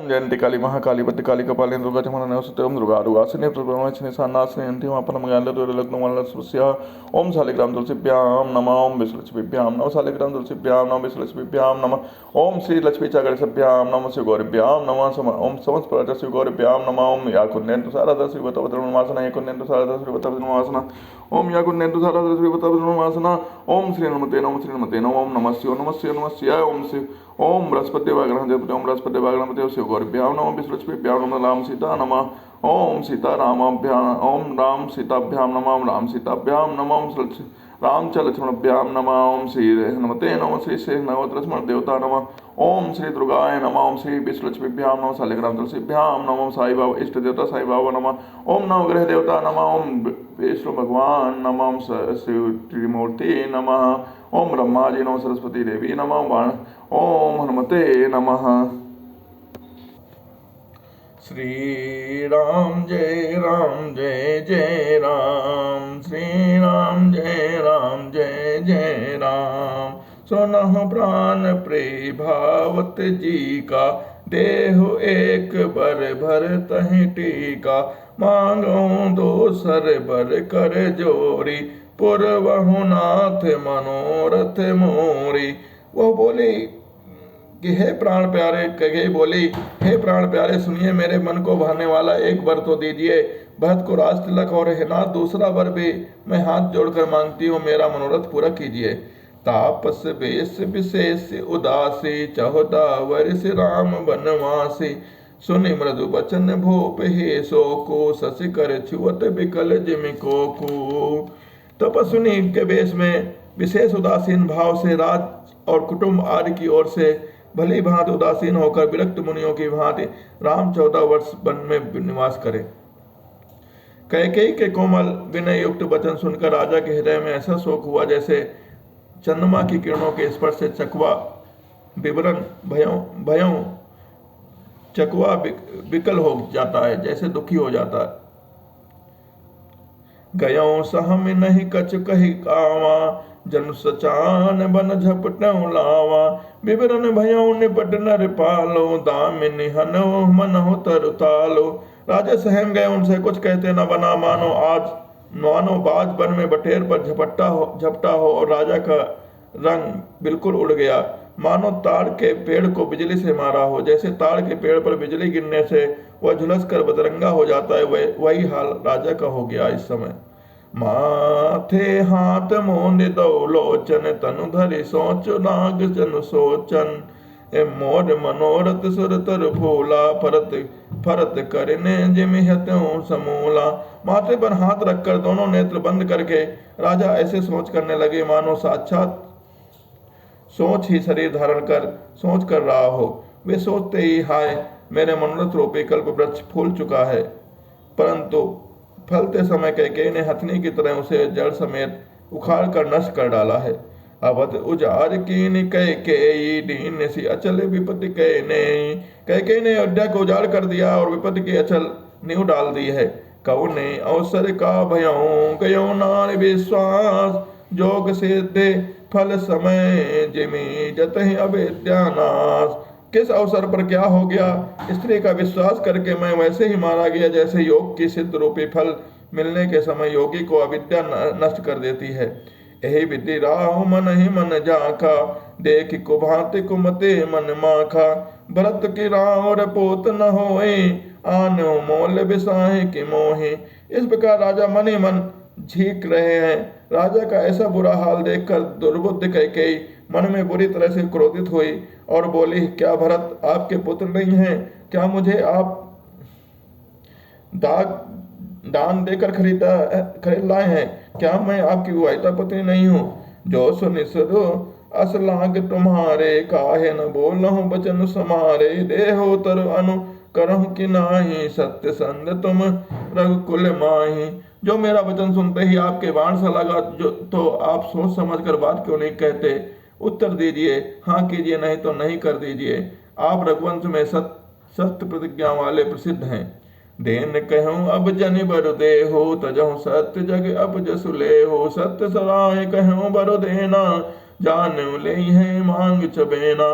जयंती काली महाकाली भद्रकाली कपाली दुर्गा चमन नमस्ते ओम दुर्गा रुगासिनी प्रभवनाशिनी सानासिनी अंतिम अपरमगालस्या ओम शालिग्राम तुलसीभ्याम नमः ओम विष्णुलक्ष्मीभ्याम नमः शालिग्राम तुलसीभ्याम नमः विष्णुलक्ष्मीभ्याम नमः ओम श्री लक्ष्मी चागणेशभ्याम नमः शिव गौरीभ्याम नमः ओम समस्त प्रजा शिव गौरीभ्याम नमः ओम या कुन्नेन्तु सारदा श्री वतवद्रमासना या कुन्नेन्तु सारदा श्री वतवद्रमासना ओम या कुन्नेन्तु सारदा श्री वतवद्रमासना ओम श्री नमते नमः ओम नमः शिवाय ओम शिव ओम बृहस्पति वागणपति ओम बृहस्पति वागणपति शिव गौरीभ्याम नमः विष्णुलक्ष्मीभ्याम नमः राम सीता नमः ओम सीतारामाभ्याम ओम राम सीताभ्याम नमः ओम राम सीताभ्याम नमः ओम रामच लक्ष्मणभ्याम नमः ओम श्री हनुमते नमः श्री शेषनावत लक्ष्मण देवता नमः ओम श्री दुर्गाय नमः ओम श्री विष्णुलक्ष्मीभ्याम नमः शालिग्राम तुलसीभ्याम नमः ओम साई बाबा इष्ट देवता साई बाबा नमः ओम नवग्रह देवता नमः ओम विष्णु भगवान नमः ओम शिव त्रिमूर्ति नमः ओम ब्रह्मा जी नमः सरस्वती देवी नमः ओम हनुमते नमः। श्री राम जय जय राम श्री राम जय राम सुनह प्राण प्रिय भावत जी का देहु एक बर भर तहि टीका मांगो दोसर बर कर जोरी पुरवहु नाथ मनोरथ मोरी। वह बोली कि हे प्राण प्यारे, कहे बोली हे प्राण प्यारे सुनिए, मेरे मन को भाने वाला एक वर तो दीजिए। भरत को राज तिलक और है नाथ दूसरा वर भी मैं हाथ जोड़कर मांगती हूँ, मेरा मनोरथ पूरा कीजिए। तापस बेस विशेष उदासी 14 वर्ष राम बनवासी सुनि मृदु बचन भूप हे सो को शशि कर छुअत विकल जिमिको को। तपस्विनी के वेश में विशेष उदासीन भाव से राज और कुटुंब आदि की ओर से भली भांति उदासीन होकर विरक्त मुनियों की भांति राम 14 वर्ष वन में निवास करे। कैकेयी के कोमल विनय युक्त वचन सुनकर राजा के हृदय में ऐसा शोक हुआ जैसे चंद्रमा की किरणों के स्पर्श से चकवा विवरण भयों चकवा विकल हो जाता है, जैसे दुखी हो जाता है। गयों सहम नहीं कछ कही कावा जन सचान बन झपटों लावा विवरण भयों निपट नर पालो दामिनी हनो मन हो तरतालो। राजा सहम गए, उनसे कुछ कहते न बना, मानो बाज बन में बटेर पर झपटा हो और राजा का रंग बिल्कुल उड़ गया, मानो ताड़ के पेड़ को बिजली से मारा हो। जैसे ताड़ के पेड़ पर बिजली गिरने से वह झुलस कर बदरंगा हो जाता है, वही हाल राजा का हो गया इस समय। माथे हाथ मोंद दो लोचन तनु धरि सोच नाग जन सोचन मोर मनोरथ सुर तर भोला फरत करने जिमिहत्यों समूला। माथे पर हाथ रखकर दोनों नेत्र बंद करके राजा ऐसे सोच करने लगे मानो साक्षात सोच ही शरीर धारण कर सोच कर रहा हो। वे सोचते ही हाय मेरे मनोरथ रूपी कल्प वृक्ष फूल चुका है, परंतु फलते समय कैकेयी ने हथनी की तरह उसे जड़ समेत उखाड़ कर नष्ट कर डाला है। अवध उजाड़ कीन कैकेयी दीन सी अचल विपत्ति कैकेयी ने अयोध्या को उजाड़ कर दिया और विपत्ति की अचल नींव डाल दी है। कौने अवसर का भयों कयो नार विश्वास जोग सिद्धे फल समय जिमी जतहि अविद्यानाश। किस अवसर पर क्या हो गया? स्त्री का विश्वास करके मैं वैसे ही मारा गया जैसे योग की सिद्ध रूपी फल मिलने के समय योगी को अविद्या नष्ट कर देती है। यही विधि राहु मन ही मन जाखा देख कुभांति कुमते मन माखा भरत की रावर पोत न होए आनो मोल बिसाहे की मोहे। इस प्रकार राजा मन ही मन झीक रहे हैं। राजा का ऐसा बुरा हाल देखकर दुर्बुद्ध कैकेयी मन में बुरी तरह से क्रोधित हुई और बोली, क्या भरत आपके पुत्र नहीं हैं? क्या मुझे आप दान देकर खरीद लाए हैं? क्या मैं आपकी विवाहिता पत्नी नहीं हूँ? जो सुनि सुधो असलाग तुम्हारे काहे न बोलहु बचन समारे देहो तर अनु करहु कि नाही सत्य संग तुम रघुकुल माही। जो मेरा वचन सुनते ही आपके बाण सा लगा तो आप सोच समझ कर बात क्यों नहीं कहते? उत्तर दीजिए, हाँ कीजिए, नहीं तो नहीं कर दीजिए। आप रघुवंश में सत्य प्रतिज्ञा वाले प्रसिद्ध हैं। देन कहूँ अब जनि बर दे हो तजहु सत्य जग अब जसु ले हो सत्य सराय कहूँ बर देना जान ले हैं मांग चबेना।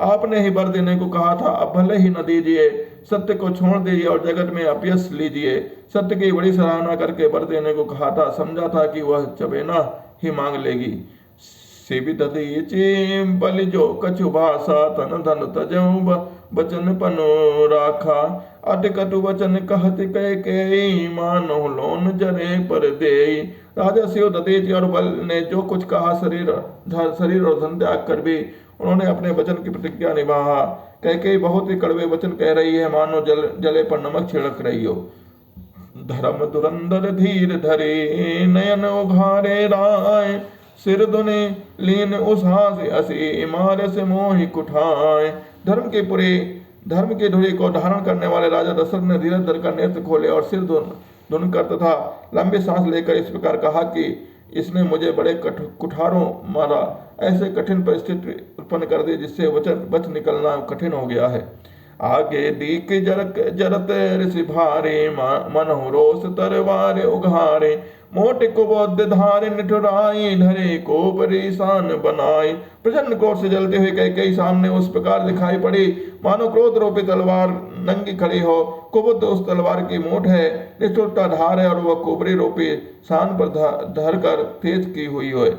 आपने ही वर देने को कहा था, अब भले ही न दीजिए, सत्य को छोड़ दीजिए और जगत में अपयश लीजिए। सत्य की बड़ी सराहना करके वर देने को कहा था, समझा था कि वह चबेना ही मांग लेगी। सिबिदधीचि बलि जो कछु भाषा, तन धन तजऊ बचन पनो राखा। अति कटु वचन कहत कह मानो लोन जरे पर दे। राजा शिव दधीचि और बल ने जो कुछ कहा, शरीर और धन त्याग कर भी उन्होंने अपने वचन की प्रतिज्ञा निभाया। कह बहुत ही कड़वे वचन कह रही है, मानो जले पर नमक छिड़क रही हो। धर्म दुरंदर धीर धरे, नयन उघारे राय। सिर दुने लीन उसास असी, मार से मोहि कुठाए। धर्म की धुरी को धारण करने वाले राजा दशरथ ने धीरज धरकर नेत्र खोले और सिर धुन कर तथा लंबी सांस लेकर इस प्रकार कहा कि इसने मुझे बड़े कुठारों मारा, ऐसे कठिन परिस्थिति उत्पन्न कर दी जिससे बच निकलना कठिन हो गया है। आगे दीक जरत ऋषि भारे, मन रोष तरवार उघारे। मोट कुबोध धारे निठुराई, धरे को परेशान बनाई। प्रचंड क्रोध से जलते हुए कई सामने उस प्रकार दिखाई पड़ी मानो क्रोध रूपी तलवार नंगी खड़ी हो। कुबुद्ध उस तलवार की मोट है, निष्ठुरता धार है और वह कुबरी रूपी शान पर धर कर तेज की हुई है।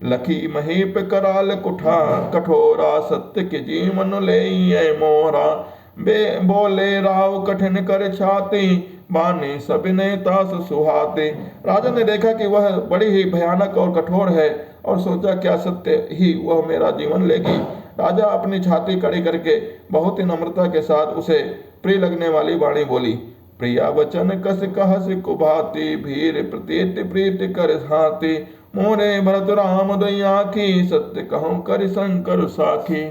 लखी महीप कराल कुठा कठोरा, सत्य के जीवन ले मोरा। बे बोले राव कठिन कर छाती, बानी सबिने तास सुहाते। राजा ने देखा कि वह बड़ी ही भयानक और कठोर है और सोचा क्या सत्य ही वह मेरा जीवन लेगी। राजा अपनी छाती कड़ी करके बहुत ही नम्रता के साथ उसे प्रिय लगने वाली वाणी बोली। प्रिया वचन कस कहस कुभाती, भीर प्रतीत प्रीति कर हाथी। मोरे भरत राम दया की, सत्य कहूँ कर शंकर साखी।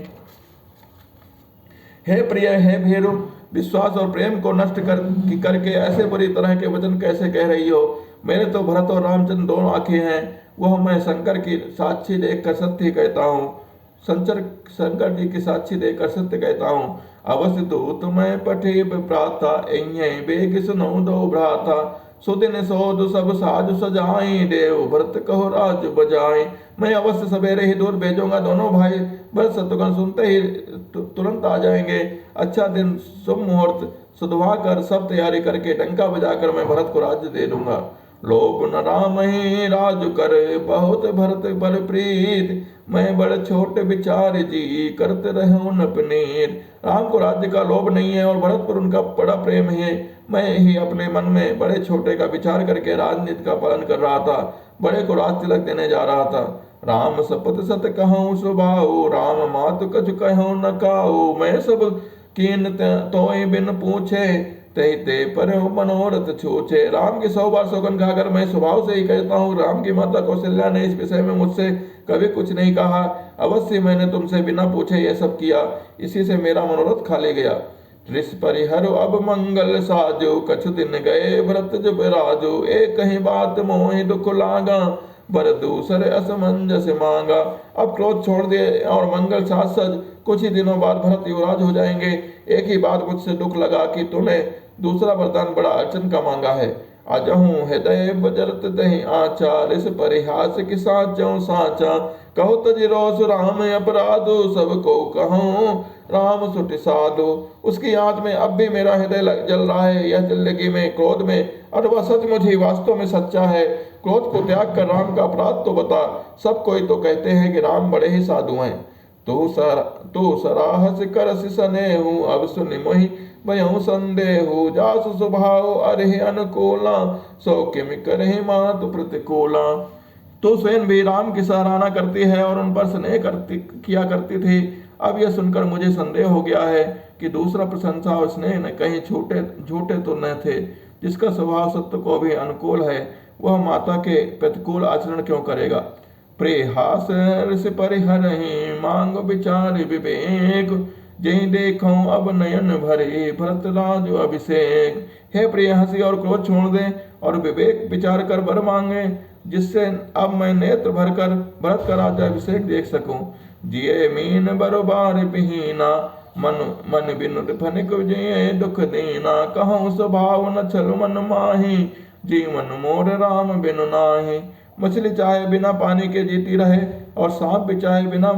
हे प्रिय, हे भीरु, विश्वास और प्रेम को नष्ट करके ऐसे बुरी तरह के वचन कैसे कह रही हो। मेरे तो भरत और रामचंद्र दोनों आंखें हैं, वह मैं शंकर की साक्षी देखकर सत्य कहता हूँ। शंकर जी की साक्षी देकर सत्य कहता हूँ। अवश्य दूत मैं पठे प्राता, बेग सुनो दो भ्राता। सुदिन सोद सब साज सजाई, देव भरत कहो राज बजाई। मैं अवश्य सवेरे ही दूर भेजूंगा, दोनों भाई भरत शत्रुघ्न सुनते ही तुरंत आ जाएंगे। अच्छा दिन शुभ मुहूर्त सुधवा कर सब तैयारी करके डंका बजाकर मैं भरत को राज्य दे दूंगा। लोभ न राम ही राज कर, बहुत भरत बल प्रीत। मैं बड़े छोटे विचार जी, करते रहो न पनीर। राम को राज्य का लोभ नहीं है और भरत पर उनका बड़ा प्रेम है। मैं ही अपने मन में बड़े छोटे का विचार करके राजनीति का पालन कर रहा था, बड़े को राज तिलक देने जा रहा था। राम सपत सत कहूँ सुभाऊ, राम मात कछु कहूँ न काऊ। मैं सब कीन तोय बिन पूछे, ते पर मनोरथ छूछे। राम की 100 बार सौगंध खाकर मैं स्वभाव से ही कहता हूँ, राम की माता कौशल्या ने इस विषय में मुझसे कभी कुछ नहीं कहा। अवश्य मैंने तुमसे बिना पूछे यह सब किया, इसी से मेरा मनोरथ खा ले गया। ऋष परिहर अब मंगल साजो, कछु दिन गए भरत जब राजो। एक ही बात मोहि दुख लागा, बर दूसरे असमंजस मांगा। अब क्रोध छोड़ दे और मंगल साज सज, कुछ ही दिनों बाद भरत युवराज हो जाएंगे। एक ही बात मुझसे दुख लगा कि तूने दूसरा वरदान बड़ा अर्चन का मांगा है। अजहूँ हृदय बजरत दही आचार, इस परिहास की साचो साचा। कहो तजि रोष राम अपराधो, सबको कहूँ राम सुट साधो। उसकी याद में अब भी मेरा हृदय जल रहा है, यह जिंदगी में क्रोध में अथवा सचमुच ही वास्तव में सच्चा है। क्रोध को त्याग कर राम का अपराध तो बता। सब कोई तो कहते हैं कि राम बड़े ही साधु हैं। तू सराहस करस सनेहु, अब सुनि मोहि भयउ संदेहु। जासु स्वभाव अरे अनुकूला, सो किम करहि मातु प्रतिकूला। तो स्वयं भी राम की सराहना करती है और उन पर स्नेह किया करती थी। अब यह सुनकर मुझे संदेह हो गया है कि दूसरा प्रशंसा और स्नेह न कहीं झूठे तो न थे। जिसका स्वभाव सत्य को भी अनुकूल है, वह माता के प्रतिकूल आचरण क्यों करेगा। प्रेहास ऋषि परिहरहि, मांग विचार विवेक। जय देखो अब नयन भरे, भरत राज अभिषेक। हे प्रिय, हंसी और क्रोध छोड़ दे और विवेक विचार कर वर मांगे, जिससे अब मैं नेत्र भरकर भरत का राज्याभिषेक देख सकूं। जिये मीन बरोबार बिहीना, मन बिनु फनिक जिये दुख दीना। कहूँ स्वभाव न छल मन माही, जीवन मोर राम बिनु नाही। मछली चाहे बिना पानी के जीती रहे, और सांप भी चाहे बिना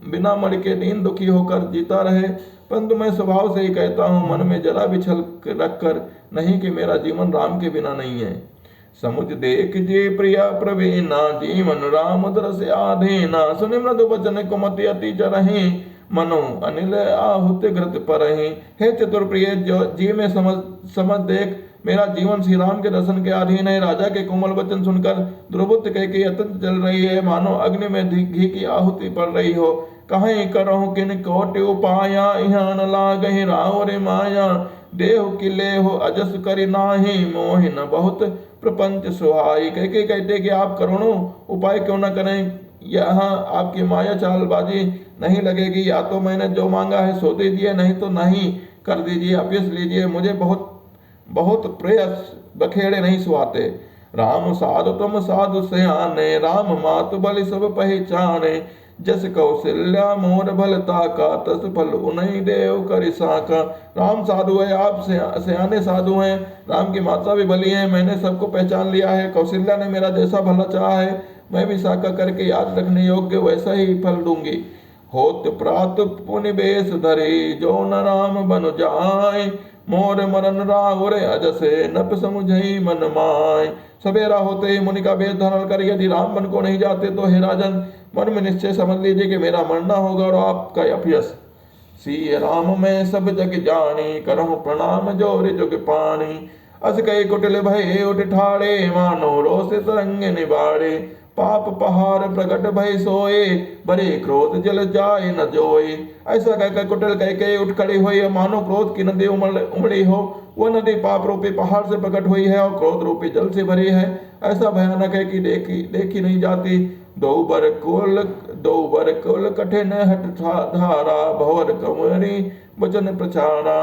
बिना मर के दीन दुखी होकर जीता रहे, परंतु मैं स्वभाव से ही कहता हूँ, मन में जरा भी छल रखकर नहीं कि मेरा जीवन राम के बिना नहीं है। समुझ देख जे प्रिया प्रवीणा, जीवन राम दरस आधीना। सुनि मृदु वचन कुमति अति चरहि, मनो अनिल आहुति घृत परहि। हे चतुर प्रिय, जो जी में समझ देख, मेरा जीवन श्री राम के दर्शन के अधीन है। राजा के कोमल वचन सुनकर द्रुबुत कह अत्यंत जल रही है, मानो अग्नि में घी की आहुति पड़ रही हो। कहीं करहु किन कोटि उपाया, यहाँ न लागहि राव रे माया। देह किले हो अजस करि नाही, मोहि न बहुत प्रपंच सुहाई। कह कहते कि आप करोड़ों उपाय क्यों न करें, यहाँ आपकी माया चालबाजी नहीं लगेगी। या तो मैंने जो मांगा है सो दीजिए, नहीं तो नहीं कर दीजिए, अभ्यस लीजिए। मुझे बहुत बहुत प्रयास बखेड़े नहीं सुहाते। राम साधु तुम साधु सयाने, राम मातु बलि सब पहचाने। जस कौशल्या मोर भलता का, तस फल उन्हीं देव करि साका। राम साधु है, आप सयाने साधु हैं, राम की माता भी बली है, मैंने सबको पहचान लिया है। कौशल्या ने मेरा जैसा भला चाहा है, मैं भी साका करके याद रखने योग्य वैसा ही फल दूंगी। होत प्रात पुनि बेस धरे, जो न राम बन जाए। मोर मरन राव रे अजसे, नप समुझई मन माय। सवेरा होते ही मुनि का वेश धारण कर यदि राम बन को नहीं जाते तो हे राजन, मन में निश्चय समझ लीजिए कि मेरा मरना होगा और आपका अपयश। सी राम मैं सब जग जानी, करहु प्रणाम जोर जुग पानी। अस कई कुटिल भय उठ ठाड़े, मानो रोषित रंग निबाड़े। पाप पहाड़ प्रकट भय सोए, बड़े क्रोध जल जाए न जोए। ऐसा कहकर कुटिल कह के उठ खड़ी हुई, मानो क्रोध की नदी उमड़ी हो। वह नदी पाप रूपी पहाड़ से प्रकट हुई है और क्रोध रूपी जल से भरी है। ऐसा भयानक है कि देखी नहीं जाती। दो बर कुल कठिन हट धारा, भवर कंवरी वचन प्रचारा।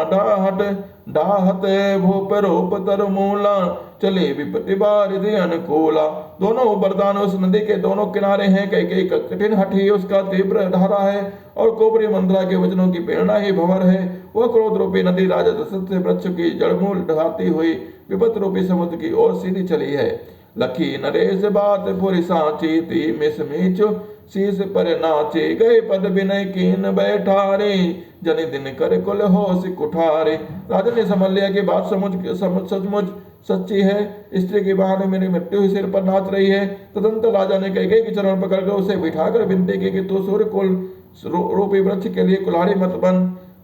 डाहत भूप रूप तर मूला, चले विपत्ति बारिधि अनुकूला। दोनों वरदान उस नदी के दोनों किनारे हैं। कई कठिन हट ही उसका तीव्र धारा है और कोबरी मंत्रा के वचनों की प्रेरणा ही भंवर है। वह क्रोध रूपी नदी राजा दशरथ से वृक्ष की जड़मूल ढाती हुई विपत्त रूपी समुद्र की ओर सीधी चली है। लखी नरेश बात पुरी सांची, ती मिस मीचु शीस पर नाचे। गए पद विनय कीन बैठारे, जनि दिन कर कुल होश कुठारे। राजा ने समझ लिया कि बात सचमुच सच्ची है। स्त्री के बहाने मेरी मृत्यु ही सिर पर नाच रही है। तदंतर राजा ने कैकेयी की चरण पकड़कर उसे बिठाकर विनती की कि तू सूर्य कुल रूपी वृक्ष के लिए कुल्हाड़ी मत बन।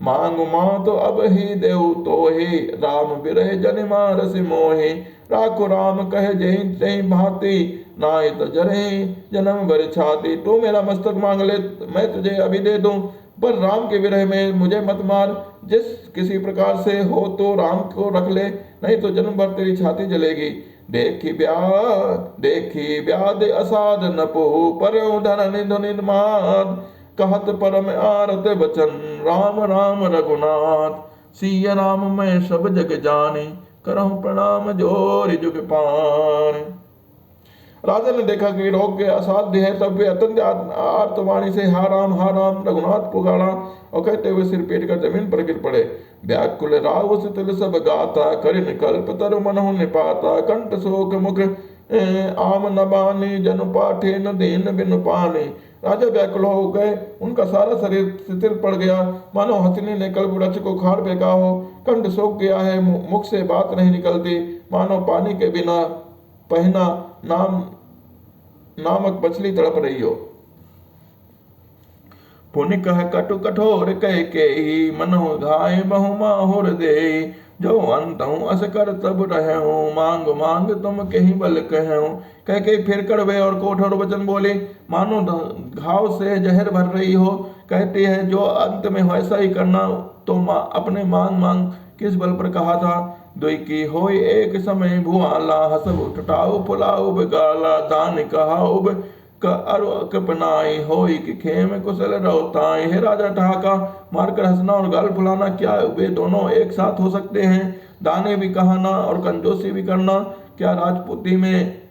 मांग मां तो अब ही देव तो ही, राम विरह जन मारस मोहे। राखो राम कहे जय भांति, नाय तो जरे जन्म भर छाती। तू मेरा मस्तक मांग ले, मैं तुझे अभी दे दूं, पर राम के विरह में मुझे मत मार। जिस किसी प्रकार से हो तो राम को रख ले, नहीं तो जन्म भर तेरी छाती जलेगी। देखी व्याध असाध नपो, पर धन धुनि माद। कहत परम आरत बचन, राम राम रघुनाथ। सिया राम मैं सब जग जानी, करहु प्रणाम जोर जुग पानी। राजा ने देखा कि रोग असाध्य है, तब वे अत्यंत आर्तवाणी से हा राम रघुनाथ पुकारा और कहते हुए सिर पीट कर जमीन पर गिर पड़े। व्याकुल राव तिल सब गाता, करिन कल्प तरु मनहु निपाता। कंठ शोक मुख आम न बानी, जनु पाठे न दीन बिनु पानी। राजा व्याकुल हो गए, उनका सारा शरीर शिथिल पड़ गया, मानो हथिनी ने कल्प वृक्ष को खाड़ फेंका हो। कंठ सूख गया है, मुख से बात नहीं निकलती, मानो पानी के बिना पहना नामक मछली तड़प रही हो। पुनि कह कटु कठोर कह के ही, मनहु घाय बहु माहुर दे। जो अंतहु अस कर तब रहूं, मांग मांग तुम कहीं बल कहूं। कह के फिर कड़वे और कठोर वचन बोले, मानो घाव से जहर भर रही हो। कहती है जो अंत में वैसा ही करना, तो अपने मांग किस बल पर कहा था। दुई की होय एक समय भुआला, हसब उठटाऊ फुलाऊ गाला। दान कहाउब कपनाई, होय कि खेम कुशल रौताई। हे राजा ठहाका मारकर हंसना और गाल फुलाना, क्या वे दोनों एक साथ हो सकते हैं? दाने भी कहाना और कंजूसी भी करना, क्या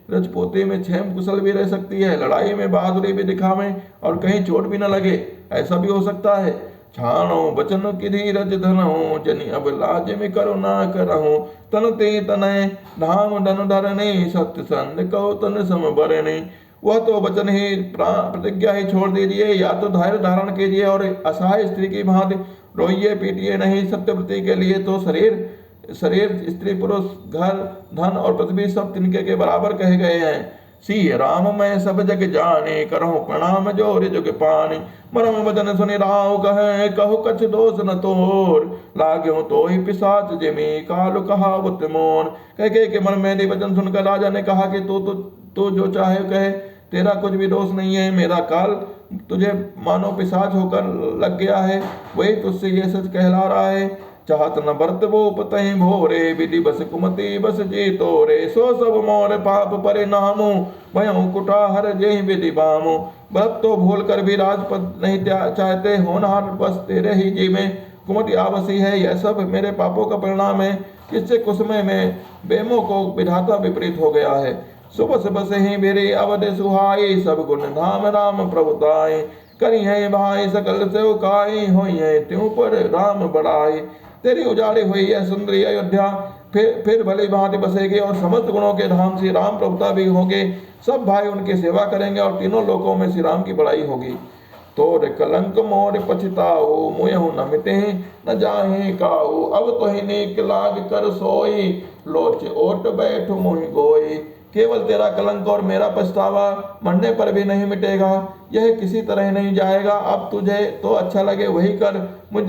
रजपूती में क्षेम कुशल भी रह सकती है? लड़ाई में बहादुरी भी दिखावें और कहीं चोट भी न लगे, ऐसा भी हो सकता है? छाणो बचन की धीरज धरऊं, जनि अब लाज में करुणा करऊं। तन ते तनय धाम धन धरने, सत्य संग कहो तन सम बरने। वह तो वचन ही प्रतिज्ञा ही छोड़ दीजिए, या तो धैर्य धारण कीजिए और असहाय स्त्री की भांति रोइए पीटिए नहीं। सत्यव्रती के लिए तो शरीर स्त्री पुरुष घर धन और पृथ्वी सब तिनके के बराबर कहे गए हैं। सी राम मैं सब जग जाने, करहु प्रणाम जोर जुग पानी। मरम वचन सुनि राव कहे, कहो कछ दोष न तोर। लाग्यो तो ही पिशाच जिमी, कालु कहावत मोन। कह के मन में वचन सुनकर राजा ने कहा कि तू जो चाहे कहे, तेरा कुछ भी दोष नहीं है। मेरा काल तुझे मानो पिशाच होकर लग गया है, वही तुझसे ये सच कहला रहा है। चाहत न बरत वो पतहि भोरे, विधि बस कुमति बस जी तोरे। सो सब मोर पाप परिणामो, भयउ कुटाहर जेहि विधि बामो। व्रत तो भूल कर भी राजपद नहीं चाहते, होनहार बस तेरे ही जी में कुमति आवसी है। यह सब मेरे पापों का परिणाम है, जिससे कुसुमे में बेमो को विधाता विपरीत हो गया है। सुबह बस ही मेरे अवध सुहाई, सब गुण धाम राम प्रभुताई। करी है भाई सकल सेवकाई, होई है त्यों पर राम बड़ाई। तेरी उजाड़ी हुई है सुंदरी अयोध्या, फिर भली भांति बसेगी और समस्त गुणों के धाम श्री राम प्रभुता भी होंगे। सब भाई उनकी सेवा करेंगे और तीनों लोकों में श्री राम की बड़ाई होगी। तोर कलंक मोर पछताओ, मुयहु न मिटे न जाहे काओ। अब तो ही नीक लाग कर सोई, लोच ओट बैठ मोहि गोई। केवल तेरा कलंक और मेरा पछतावा मरने पर भी नहीं मिटेगा, यह किसी तरह नहीं जाएगा। अब तुझे तो अच्छा लगे वही कर। मुझ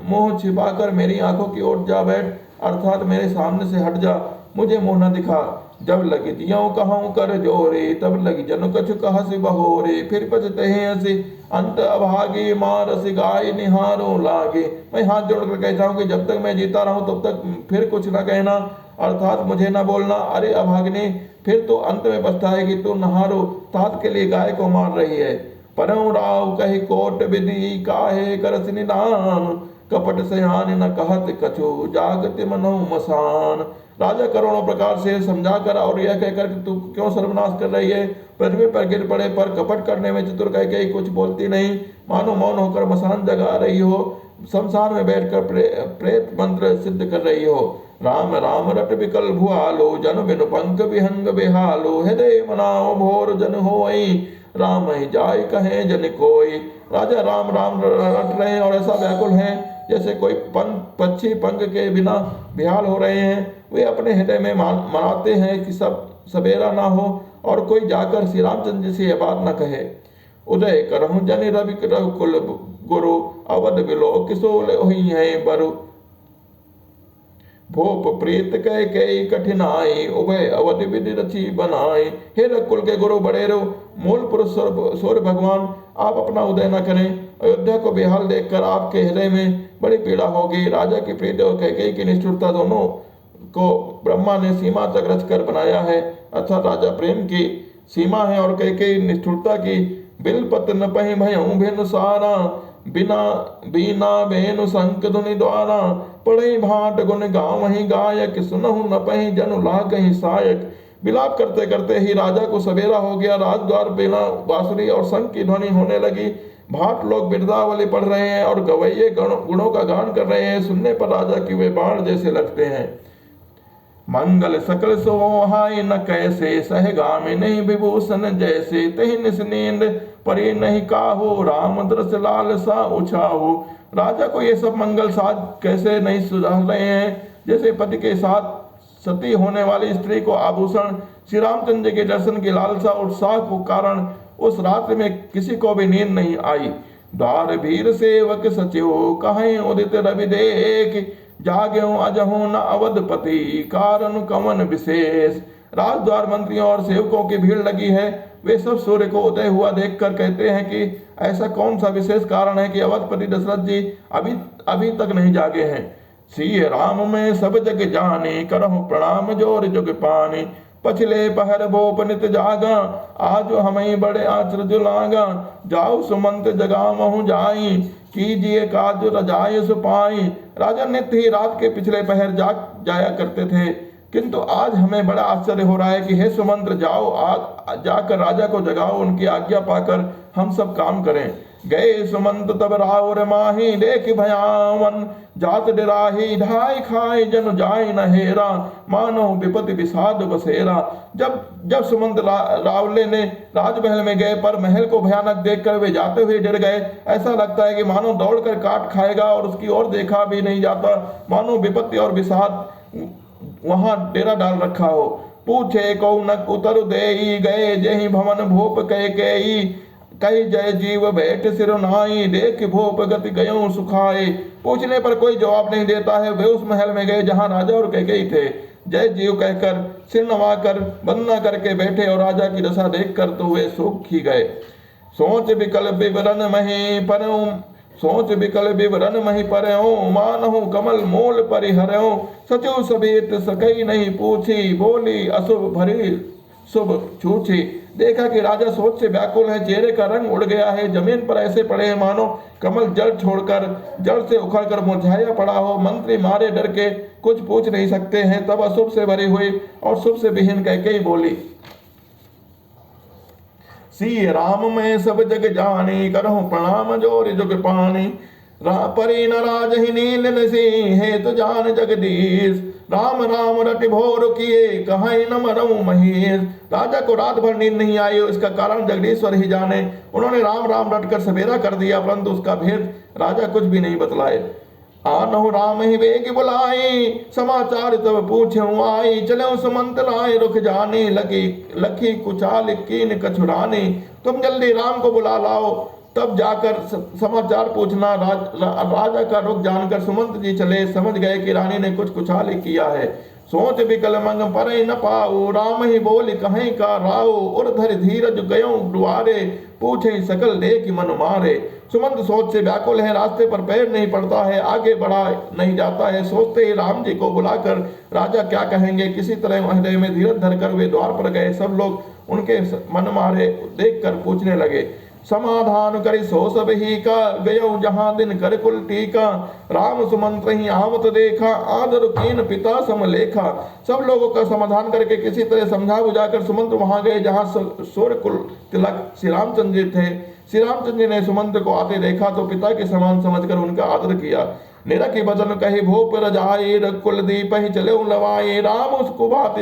मुंह छिपाकर मेरी आंखों की ओर जा बैठ, अर्थात मेरे सामने से हट जा, मुझे मुंह न दिखा। जब लगी दियों कहूँ कर जोरे, तब लगी जन कछु कहसि बहोरे। फिर पछते हैं हंसी अंत अभागी, मारसि गाय निहारो लागे। मैं हाथ जोड़कर कहता हूँ कि जब तक मैं जीता रहूं तब तक फिर कुछ न कहना, अर्थात मुझे न बोलना। अरे अभागिनी, फिर तो अंत में पछताएगी। तू नहारो तात के लिए गाय को मार रही है। परम राव कही कोट विधि, काहे करसि निदान। कपट सयान न कहत कछु, जागति मनो मसान। राजा करोड़ों प्रकार से समझाकर और यह कहकर कि तू क्यों सर्वनाश कर रही है, पृथ्वी पर गिर पड़े, पर कपट करने में चतुर कह के कुछ बोलती नहीं, मानो मौन होकर मसान जगा रही हो, शमशान में बैठकर प्रेत मंत्र सिद्ध कर रही हो। राम राम रट विकल भुआलो, जन बिनु पंख विहंग बिहालो। हृदय मनाओ भोर जन होई, राम ही जाय कहे जन कोई। राजा राम राम रट रहे हैं और ऐसा व्याकुल है जैसे कोई पक्षी पंख के बिना बेहाल हो रहे हैं। वे अपने हृदय में मनाते हैं कि सब सवेरा ना हो और कोई जाकर श्री रामचंद्र जी से यह बात न कहे। उदय करहु जन रवि कुल गुरु, अवध बिलो किसोल हुई है बरु। भोप प्रीत कह कई कठिनाई, उभय अवधि विधि रची बनाए। हे रकुल के गुरु बड़ेरो, मूल पुरुष सूर्य भगवान, आप अपना उदय न करें। अयोध्या को बेहाल देखकर आपके हृदय में बड़ी पीड़ा होगी। राजा की प्रीति और कैकेयी की निष्ठुरता दोनों को ब्रह्मा ने सीमा तक रचकर बनाया है, अर्थात राजा प्रेम की सीमा है और कैकेयी निष्ठुरता की। बिलपत न पहि भयउ भिन्न सारा, बिना बीना बेनु संक धुनि द्वारा। पढ़ई भाट गुण गावहि गायक, सुनहु न पहि जनु लागहि सायक। विलाप करते करते ही राजा को सवेरा हो गया। राजद्वार बिना बांसुरी और शंख की ध्वनि होने लगी। भाट लोग बिरदावली पढ़ रहे हैं और गवैये गुणों का गान कर रहे हैं। सुनने पर राजा की वे बाण जैसे लगते हैं। मंगल सकल सोहाय न कैसे, सहगामी नहीं विभूषण जैसे। तहि निस्नींद परि नहीं काहू, राम दृश्य लाल सा उछाहू। राजा को ये सब मंगल साज कैसे नहीं सुझा रहे हैं, जैसे पति के साथ सती होने वाली स्त्री को आभूषण। श्री रामचंद्र के दर्शन की लालसा उत्साह को कारण उस रात्रि में किसी को भी नींद नहीं आई। द्वार भीर सेवक सचिव, कहीं उदित रवि देख। जाग्यो अजहु न अवधपति, कारण कवन विशेष। राजद्वार मंत्रियों और सेवकों की भीड़ लगी है। वे सब सूर्य को उदय हुआ देखकर कहते हैं कि ऐसा कौन सा विशेष कारण है कि अवधपति दशरथ जी अभी तक नहीं जागे हैं। श्री राम में सब जग जाने, करहु प्रणाम जोर जुग पानी। पछले पहर भोप नित जागा, आज हमें बड़े आचर्य लागा। जाऊ सुमंत जगा महु जाई, कीजिए काज रजाय सुपाई। राजा नित्य ही रात के पिछले पहर जाया करते थे, किंतु आज हमें बड़ा आश्चर्य हो रहा है कि हे सुमंत्र, जाओ जाकर राजा को जगाओ, उनकी आज्ञा पाकर हम सब काम करें। गए सुमंत तब राउर माही देख भयावन, जात डराही ढाई खाए जन जाय न हेरा, मानो विपति विषाद बसेरा। जब सुमंत रावले ने राजमहल में गए, पर महल को भयानक देखकर वे जाते हुए डर गए। ऐसा लगता है कि मानो दौड़कर काट खाएगा, और उसकी ओर देखा भी नहीं जाता, मानो विपत्ति और विषाद वहां डेरा डाल रखा हो। पूछे कौनक उतर देई, गए जेहि भवन भूप कह कई जय जीव बैठ सिर नाई, देख भूप गति गयो सुखाए। पूछने पर कोई जवाब नहीं देता है। वे उस महल में गए जहां राजा और कैकेयी थे। जय जीव कहकर सिर नवाकर वंदना करके बैठे, और राजा की दशा देखकर तो वे सूख ही गए। सोच विकल विवरण मही परऊं, सोच विकल विवरण मही परऊं, मानहु कमल मोल परिहरऊं। सचु सभेत सकई नहीं पूछी, बोली अशुभ भरी शुभ छूछी। देखा कि राजा सोच से व्याकुल है, चेहरे का रंग उड़ गया है, जमीन पर ऐसे पड़े हैं मानो कमल जड़ छोड़कर जड़ से उखड़कर मुरझाया पड़ा हो। मंत्री मारे डर के कुछ पूछ नहीं सकते हैं। तब अशुभ से भरी हुई और शुभ से विहीन कैकेयी बोली, सी राम मैं सब जग जानी, करहूं प्रणाम जोर जुग पानी। परी न राज ही नील सिंह हे तो जान जगदीश, राम राम रटि भोर किए कहीं न मरऊं महेश। राजा को रात भर नींद नहीं आई, इसका कारण जगदीश्वर ही जाने। उन्होंने राम राम रटकर सवेरा कर दिया, परंतु उसका भेद राजा कुछ भी नहीं बतलाए। आनहु राम ही वेग बुलाई, समाचार तब पूछऊं आई। चले सुमंत लाए रुख जाने, लखी कुचाल कीन कछुराने। तुम जल्दी राम को बुला लाओ, तब जाकर समाचार पूछना। राजा का रुख जानकर सुमंत जी चले, समझ गए कि रानी ने कुछ कुचाल किया है। सोच विकल मंग परे न पाऊ, राम ही बोल कहीं का राव। उर्धर धीरज गयो द्वारे, पूछे सकल देख मन मारे। सुमंत सोच से व्याकुल है, रास्ते पर पैर नहीं पड़ता है, आगे बढ़ा नहीं जाता है। सोचते ही राम जी को बुलाकर राजा क्या कहेंगे। किसी तरह हृदय में धीरज धरकर वे द्वार पर गए। सब लोग उनके मन मारे देखकर पूछने लगे, समाधान करी सो सब ही का, गयो जहां दिन कर कुल टीका। राम सुमंत ही आवत देखा, आदर कीन पिता सम लेखा। सब लोगों का समाधान करके किसी तरह समझा बुझाकर सुमंत वहां गए जहां सूर्य कुल तिलक श्री रामचंद्र जी थे। श्री रामचंद्र जी ने सुमंत को आते देखा तो पिता के समान समझकर उनका आदर किया। निरखी बचन कही भूप रजाई, कुल दीप ही चले लवाई। राम उसको बात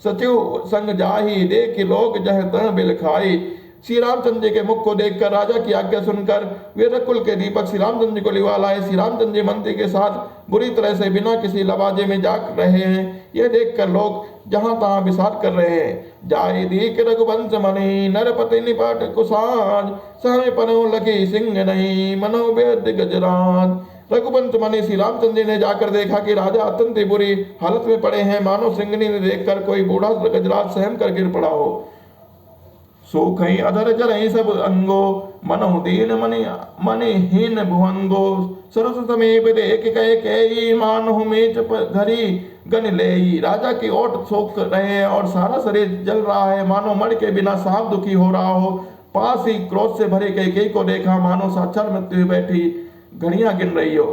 सचिव संग जाही, देख लोग जह तह बिल खाई। श्री रामचंद्र जी के मुख को देखकर राजा की आज्ञा सुनकर वे रकुल के दीपक श्री रामचंद्र जी को लिवा लाए। श्री रामचंद्र जी मंत्री के साथ बुरी तरह से बिना किसी लबाजे में जाग रहे हैं। यह देखकर लोग जहां तहां विषाद कर रहे हैं। जाय दीक रघुवंश मणि, नरपति निपट कुसाज। सहमे पनो लखी सिंह नहीं, मनोवेद गजराज। रघुवंश मणि श्री रामचंद्र जी ने जाकर देखा कि राजा अत्यंत बुरी हालत में पड़े हैं, मानो सिंगनी ने देखकर कोई बूढ़ा गजराज सहम कर गिर पड़ा हो। सुखई अधर जरई सब अंगो, मनहु दीन मनि हीन भुअंगो। सरस समीप देख कैकेयी, मानहु मेच घरी गन लेई। राजा की ओट सोख रहे हैं और सारा शरीर जल रहा है, मानो मर के बिना सांप दुखी हो रहा हो। पास ही क्रोध से भरी कैकेयी को देखा, मानो साक्षात मृत्यु बैठी घड़ियां गिन रही हो।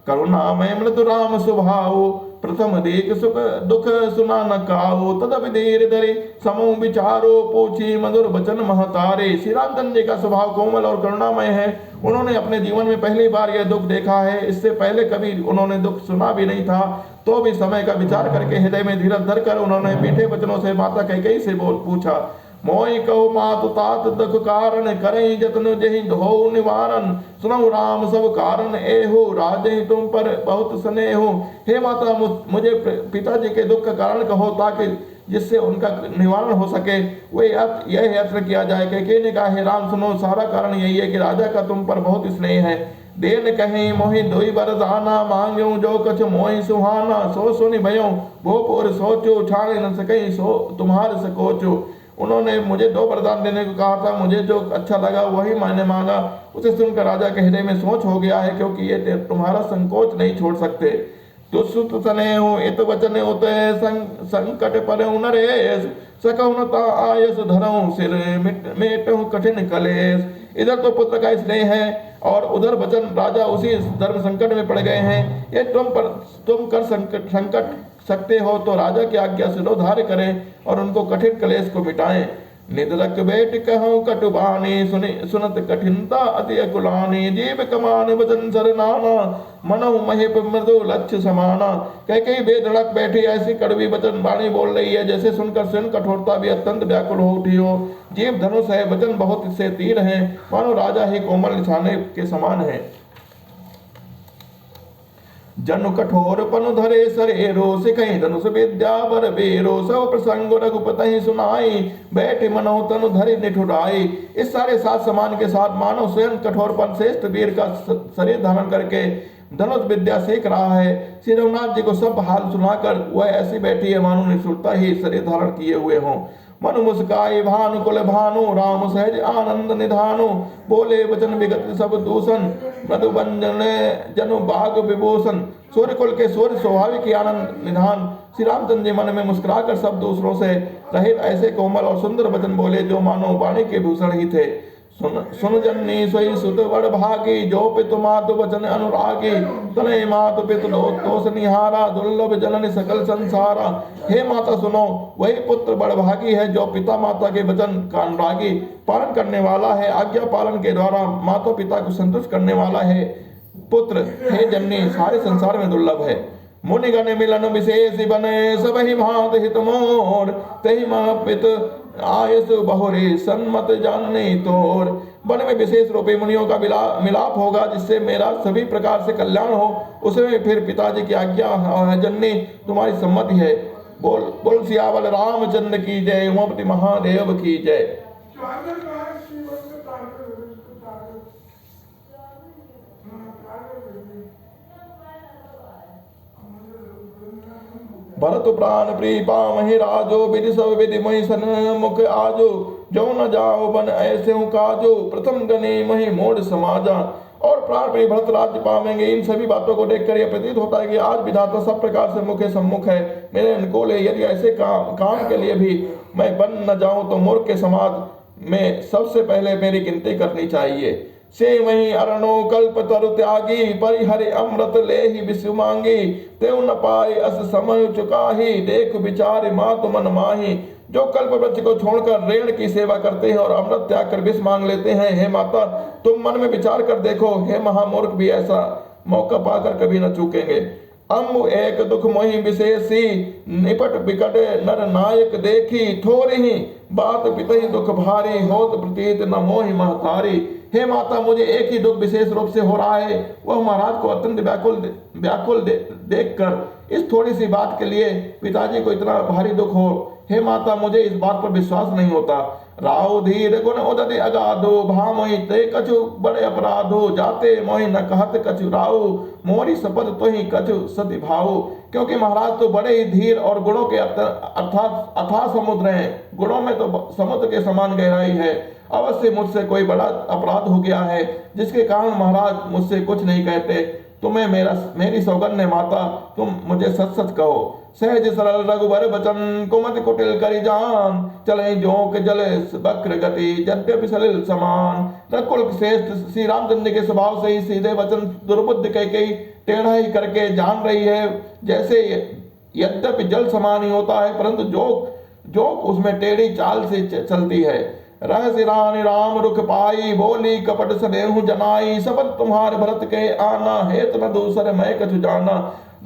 करुणामय मृदु राम स्वभाव, प्रथम देख सुख दुख सुना न काओ। तदपि धीर धरे समूह विचारो, पूछी मधुर वचन महतारे। श्री रामचंद्र जी का स्वभाव कोमल और करुणामय है। उन्होंने अपने जीवन में पहली बार यह दुख देखा है। इससे पहले कभी उन्होंने दुख सुना भी नहीं था। तो भी समय का विचार करके हृदय में धीरज धरकर उन्होंने मीठे वचनों से माता कैकेयी से पूछा, मोहि कहो मातु तात दुख कारण, करई जतन जहि धो निवारण। सुनऊ राम सब कारण एहो, राजे तुम पर बहुत स्नेहो। हे माता, मुझे पिताजी के दुख का कारण कहो, ताकि जिससे उनका निवारण हो सके वे यह यत्न किया जाए। कैकेयी ने कहा, हे राम सुनो, सारा कारण यही है कि राजा का तुम पर बहुत स्नेह है। देन कहीं मोहि दोई बरदाना, मांग्यो जो कछ मोहि सुहाना। सो सुनि भयो भोपुर सोचो, ठाने न सकई सो तुम्हार सकोचो। उन्होंने मुझे 2 वरदान देने को कहा था, मुझे जो अच्छा लगा वही मैंने मांगा। उसे सुनकर राजा के हृदय में सोच हो गया है, क्योंकि ये तुम्हारा संकोच नहीं छोड़ सकते। तुसुत सने हो इत वचन उत, संकट पर नरेश। सकहुनता आयस धरऊं सिर, मेटहु कठिन कलेश। इधर तो पुत्र का स्नेह है और उधर वचन, राजा उसी धर्म संकट में पड़ गए हैं। ये तुम कर संकट सकते हो तो राजा की आज्ञा सिरोधार्य करें और उनको कठिन कलेश को मिटाएं। निदरक बैठ कहूँ कटुबानी, सुनत कठिनता अति अकुलानी। जीव कमान वचन सर नाना, मनो महेप मृदु लक्ष्य समाना। कई बेधड़क बैठी ऐसी कड़वी वचन वाणी बोल रही है, जैसे सुनकर स्वयं कठोरता भी अत्यंत व्याकुल हो उठी हो। जीव धनुष है, वचन बहुत से तीर है, मानो राजा ही कोमल निशाने के समान है। जनु कठोर पनु धरे सरेरो, सिखई धनुष विद्या बर बेरो। सब प्रसंग रघुपति सुनाई, बैठे मनो तनु धरि निठुराई। इस सारे सात समान के साथ मानव स्वयं कठोरपन श्रेष्ठ वीर का शरीर धारण करके धनुष विद्या सीख रहा है। श्री रघुनाथ जी को सब हाल सुनाकर वह ऐसी बैठी है मानो निष्ठुरता ही शरीर धारण किए हुए हों। मनु मुस्काई भानु कुल भानु, राम सहज आनंद निधानु। बोले वचन विगत सब दूषण, मधु बंजन जनु बाग विभूषण। सूर्य कुल के सूर्य स्वाभाविक आनंद निधान श्री रामचंद्र जी मन में मुस्कुराकर सब दूसरों से रहित ऐसे कोमल और सुंदर वचन बोले, जो मानो वाणी के भूषण ही थे। सुन जननी सोई सुत बड़ भागी, जो पितु मातु वचन अनुरागी। तनय मातु पितु तोष निहारा, दुर्लभ जननी सकल संसारा। हे माता सुनो, वही पुत्र बड़ भागी है, जो पिता माता के वचन का अनुरागी, पालन करने वाला है। आज्ञा पालन के द्वारा माता पिता को संतुष्ट करने वाला है पुत्र। हे जननी, सारे संसार में दुर्लभ है। मुनिगण मिलन विशेष बने, सब ही भांत हित मोर। तही पित आयस बहुरे, सन्मत जानने तोर। वन में विशेष रूपी मुनियों का मिलाप होगा, जिससे मेरा सभी प्रकार से कल्याण हो। उसमें फिर पिताजी की आज्ञा है। जननी, तुम्हारी सम्मति है। बोल सियावल रामचंद्र की जय, उमापति महादेव की जय। भरत प्राण प्रिय पामहि राजो, विधि सब विधि महि सन्मुख आजो। जो न जाओ बन ऐसे हूँ काजो, प्रथम गणे महि मोड़ समाजा। और प्राण प्रिय भरत राज्य पावेंगे। इन सभी बातों को देखकर यह प्रतीत होता है कि आज विधाता सब प्रकार से मुखे सम्मुख है, मेरे अनुकूल है। यदि ऐसे काम के लिए भी मैं बन न जाऊं तो मूर्ख के समाज में सबसे पहले मेरी गिनती करनी चाहिए। से वही अरणो कल्प तरु त्यागी, परिहरि अमृत ले ही विश्व मांगी। तेउ न पाए अस समय चुकाही, देख विचार मातु मन माही। जो कल्प वृक्ष को छोड़कर रेण की सेवा करते हैं और अमृत त्याग कर विष मांग लेते हैं, हे माता तुम मन में विचार कर देखो। हे महामूर्ख भी ऐसा मौका पाकर कभी न चूकेंगे। अम्बु एक दुख मोहि विशेषी, निपट विकट नर नायक देखी। थोड़ी ही बात पितहि दुख भारी, होत प्रतीत न मोहि महतारी। हे माता, मुझे एक ही दुख विशेष रूप से हो रहा है, वह महाराज को अत्यंत व्याकुल देखकर। इस थोड़ी सी बात के लिए पिताजी को इतना भारी दुख हो। हे माता, मुझे इस बात पर विश्वास नहीं होता। राव धीर गुण उदति अगाधो, भामहि ते कछु बड़े अपराधो। जाते मोहि न कहत कछु राव, मोरी शपथ तो ही कछु सति भाव। क्योंकि महाराज तो बड़े ही धीर और गुणों के अथाह समुद्र हैं। गुणों में तो समुद्र के समान गहराई है। अवश्य मुझसे कोई बड़ा अपराध हो गया है, जिसके कारण महाराज मुझसे कुछ नहीं कहते। तुम्हें मेरी सौगंध है माता, तुम मुझे सच सच कहो। सहज सरल रघुबर बचन, कुमति कुटिल करि जान। चले जोंक जले वक्र गति, यद्यपि सलिल समान। रघुकुल श्रेष्ठ श्री रामचंद्र के स्वभाव से ही सीधे वचन दुर्बुद्ध कई टेढ़ा ही करके जान रही है। जैसे यद्यपि जल समान ही होता है, परंतु जोक उसमें टेढ़ी चाल से चलती है। रहस्य रानी राम रुख पाई, बोली कपट स्नेहु जनाई। शपथ तुम्हारे भरत के आना, हेत न दूसरे मैं कछु जाना।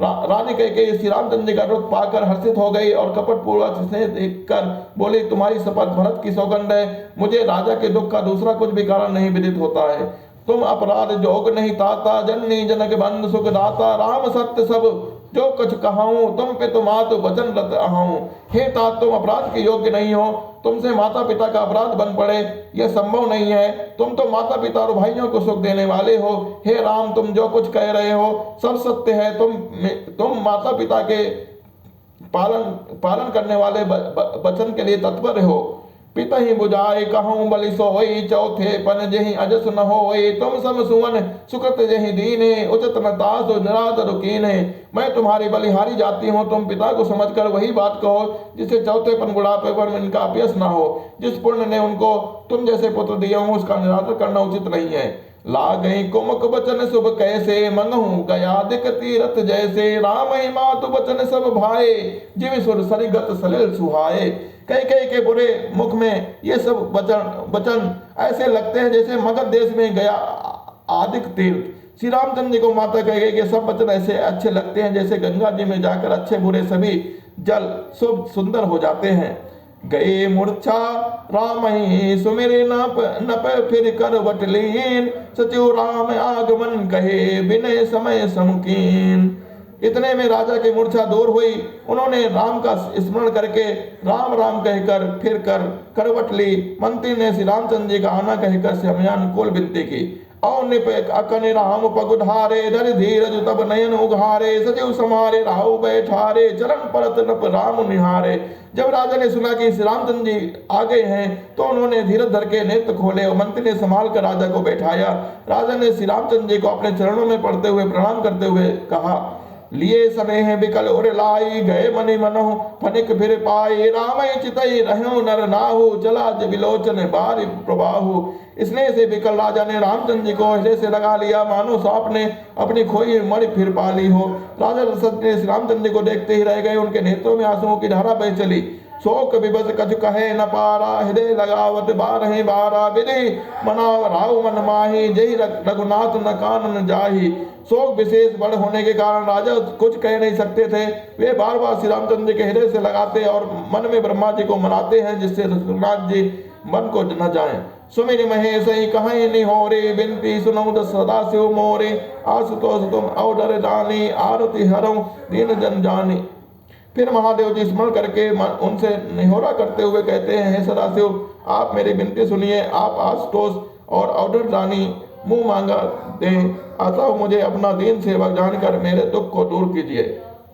रानी कह श्री रामचंद्र जी का रुख पाकर हर्षित हो गई और कपट पूर्वक स्नेह देखकर बोली, तुम्हारी शपथ भरत की सौगंध है, मुझे राजा के दुख का दूसरा कुछ भी कारण नहीं विदित होता है। तुम अपराध जोग नहीं ताता, जननी जनक बंद सुख दाता। राम सत्य सब जो कुछ कहाऊं, तुम पे तो मातु वचन रत आहाऊं। हे तात, तुम अपराध के योग्य नहीं हो, तुमसे माता पिता का अपराध बन पड़े यह संभव नहीं है। तुम तो माता पिता और भाइयों को सुख देने वाले हो। हे राम, तुम जो कुछ कह रहे हो सब सत्य है। तुम माता पिता के पालन करने वाले वचन के लिए तत्पर हो। पिता ही बुझाए कहूँ बलि सोई, चौथे पन जहि अजस न होए। तुम सम सुवन सुकृत जहि दीने, उचित न तासु निरादर कीने। मैं तुम्हारी बलिहारी जाती हूँ, तुम पिता को समझकर वही बात कहो जिससे चौथेपन बुढ़ापे पर इनका अपयस न हो। जिस पुण्य ने उनको तुम जैसे पुत्र दिए हों, उसका निरादर करना उचित नहीं है। ला गई कुमक बचन शुभ कैसे, मंगहूं गयादिक तीरथ जैसे। राम ही मातु बचन सब भाए, जिव सुर सरिगत सलिल सुहाए। कई के बुरे मुख में ये सब वचन ऐसे लगते हैं जैसे मगध देश में गया आदिक तीर्थ। श्री रामचंद्र जी को माता कह गई कि सब वचन ऐसे अच्छे लगते हैं जैसे गंगा जी में जाकर अच्छे बुरे सभी जल शुभ सुंदर हो जाते हैं। गए मूर्छा राम ही सुमिरे नप फिर करवट लीन, सचिव राम आगमन कहे बिनय समय समुकीन। इतने में राजा की मूर्छा दूर हुई। उन्होंने राम का स्मरण करके राम राम कहकर फिर कर करवट ली। मंत्री ने श्री रामचंद्र जी का आना कहकर शमयान कुल विनती की। अकनि राम पगुधारे, धर धीरज तब नयन उघारे। सचिव समारे राहु बैठारे, चरण परत नप राम निहारे। जब राजा ने सुना कि श्री रामचंद्र जी आ गए हैं तो उन्होंने धीरज धर के नेत्र खोले और मंत्री ने संभाल कर राजा को बैठाया। राजा ने श्री रामचंद्र जी को अपने चरणों में पड़ते हुए प्रणाम करते हुए कहा, लिए स्नेह बिकल उर लाई, गए मनि मनहु फनिक फिर पाए। राम चितई रहु नर नाहु, चला जब विलोचन बारि प्रबाहु। स्नेह से बिकल राजा ने रामचंद्र जी को हृदय से लगा लिया, मानो सांप ने अपनी खोई मणि फिर पा ली हो। राजा दशरथ ने श्री रामचंद्र जी को देखते ही रह गए। उनके नेत्रों में आंसुओं की धारा बह चली। शोक विभस कछु कहे न पारा, हृदय लगावत बारहि बारा। विधि मनाव राव मन माही, जही रघुनाथ न कानन जाही। शोक विशेष बड़ होने के कारण राजा कुछ कह नहीं सकते थे। वे बार बार श्री रामचंद्र जी के हृदय से लगाते और मन में ब्रह्मा जी को मनाते हैं जिससे रघुनाथ जी मन को न जाए। सुमिर महेश ही कहीं निहोरे, बिनती सुनौ सदा शिव मोरे। आशुतोष तुम अवडर जानी, आरती हरौ दीन जन जानी। फिर महादेव जी स्मरण करके उनसे निहोरा करते हुए कहते हैं, हे सदाशिव आप मेरी विनती सुनिए। आप आशुतोष और अवडर जानी मुंह मांगा दे, अतः मुझे अपना दीन सेवक जानकर मेरे दुख को दूर कीजिए।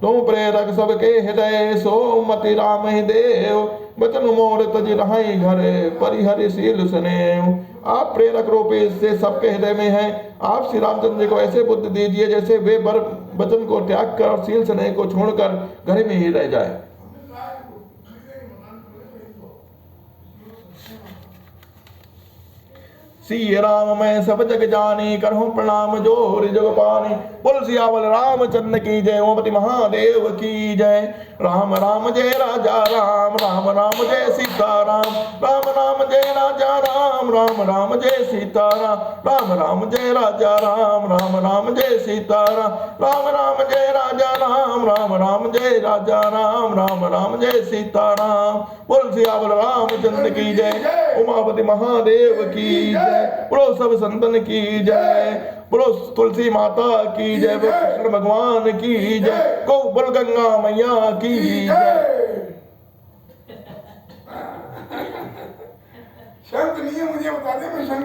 तुम प्रेरक सबके हृदय, सो मति राम ही देव। वचन मोर तज रहाई घर, परिहरिशील स्नेह। आप प्रेरक रूपी से सबके हृदय में हैं। आप श्री रामचंद्र जी को ऐसे बुद्धि दीजिए जैसे वे बर वचन को त्याग कर और शील स्नेह को छोड़कर घर में ही रह जाए। श्री राम मैं सब जग जानी, करहूं प्रणाम जोर जग पानी। बोल सियावल रामचंद्र की जय, ओमपति महादेव की जय। राम राम जय राजा राम, राम राम जय सीता राम। राम राम जय राजा राम, राम राम जय सीता राम। राम राम जय राजा राम, राम राम जय सीता राम। राम राम जय राजा राम, राम राम जय राजा राम। राम राम जय सीता राम। बोल सियावल रामचंद्र की जय, उमापति महादेव की जय। बोलो सब संतन की जय, बोलो तुलसी माता की जय, बोलो कृष्ण भगवान की जय, गौ बोल गंगा मैया की जय। शंख नहीं है, मुझे बता दे मैं शंख